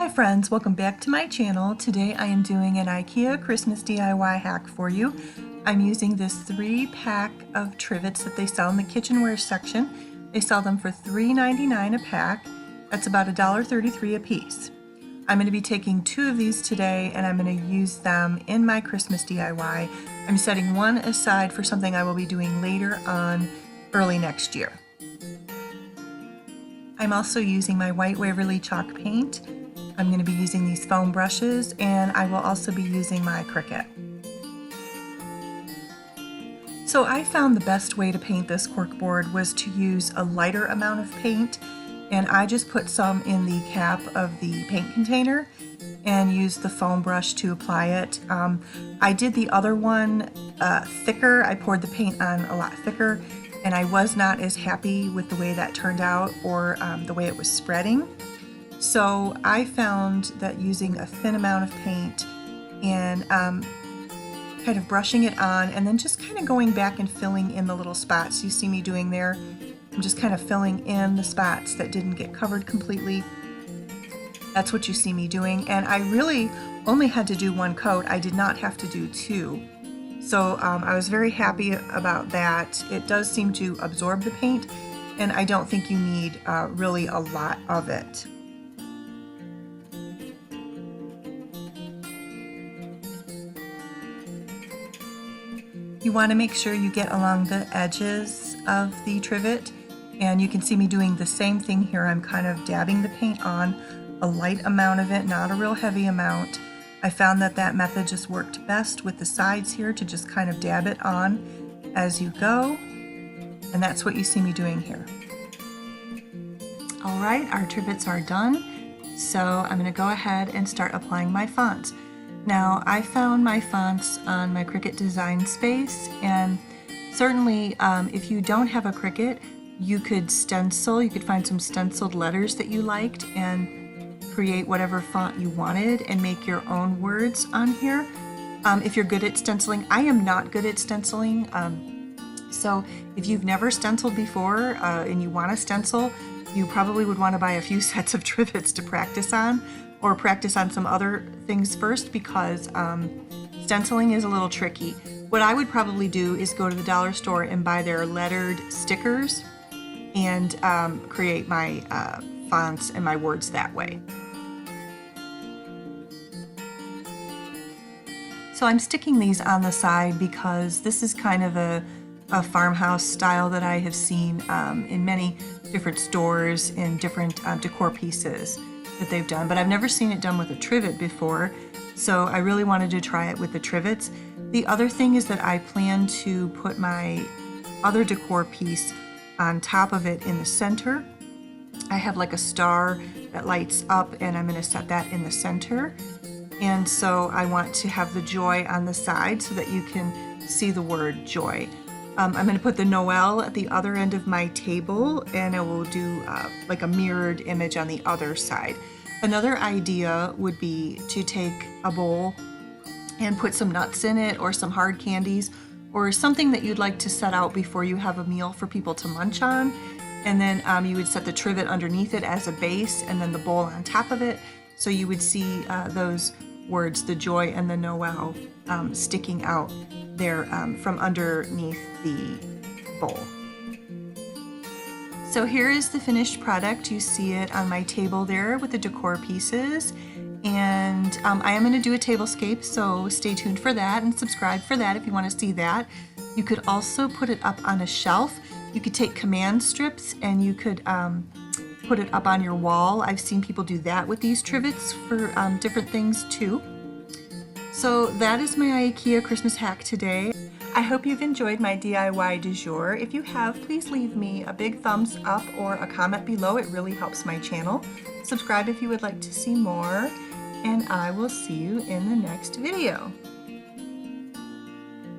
Hi friends, welcome back to my channel. Today I am doing an IKEA Christmas DIY hack for you. I'm using this 3-pack of trivets that they sell in the kitchenware section. They sell them for $3.99 a pack. That's about $1.33 a piece. I'm going to be taking 2 of these today and I'm going to use them in my Christmas DIY. I'm setting one aside for something I will be doing later on early next year. I'm also using my white Waverly chalk paint. I'm going to be using these foam brushes, and I will also be using my Cricut. So I found the best way to paint this corkboard was to use a lighter amount of paint, and I just put some in the cap of the paint container and used the foam brush to apply it. I did the other one thicker. I poured the paint on a lot thicker, and I was not as happy with the way that turned out or the way it was spreading. So I found that using a thin amount of paint and kind of brushing it on and then just kind of going back and filling in the little spots you see me doing there. I'm just kind of filling in the spots that didn't get covered completely. That's what you see me doing, and I really only had to do 1 coat. I did not have to do 2. So I was very happy about that. It does seem to absorb the paint, and I don't think you need really a lot of it. You want to make sure you get along the edges of the trivet, and you can see me doing the same thing here. I'm kind of dabbing the paint on, a light amount of it, not a real heavy amount. I found that that method just worked best with the sides here, to just kind of dab it on as you go, and that's what you see me doing here. All right, our trivets are done, so I'm going to go ahead and start applying my fonts. Now, I found my fonts on my Cricut design space, and certainly if you don't have a Cricut, you could stencil. You could find some stenciled letters that you liked and create whatever font you wanted and make your own words on here. If you're good at stenciling, I am not good at stenciling, so if you've never stenciled before and you want to stencil, you probably would want to buy a few sets of trivets to practice on, or practice on some other things first, because stenciling is a little tricky. What I would probably do is go to the dollar store and buy their lettered stickers and create my fonts and my words that way. So I'm sticking these on the side because this is kind of a farmhouse style that I have seen in many different stores in different decor pieces that they've done, but I've never seen it done with a trivet before, so I really wanted to try it with the trivets. The other thing is that I plan to put my other decor piece on top of it in the center. I have like a star that lights up, and I'm going to set that in the center, and so I want to have the joy on the side so that you can see the word joy. I'm going to put the Noel at the other end of my table, and I will do like a mirrored image on the other side. Another idea would be to take a bowl and put some nuts in it, or some hard candies, or something that you'd like to set out before you have a meal for people to munch on. And then you would set the trivet underneath it as a base, and then the bowl on top of it. So you would see those words, the joy and the Noel, sticking out there from underneath the bowl. So here is the finished product. You see it on my table there with the decor pieces, and I am going to do a tablescape, so stay tuned for that and subscribe for that if you want to see that. You could also put it up on a shelf. You could take command strips and you could put it up on your wall. I've seen people do that with these trivets for different things too. So that is my IKEA Christmas hack today. I hope you've enjoyed my DIY du jour. If you have, please leave me a big thumbs up or a comment below. It really helps my channel. Subscribe if you would like to see more, and I will see you in the next video.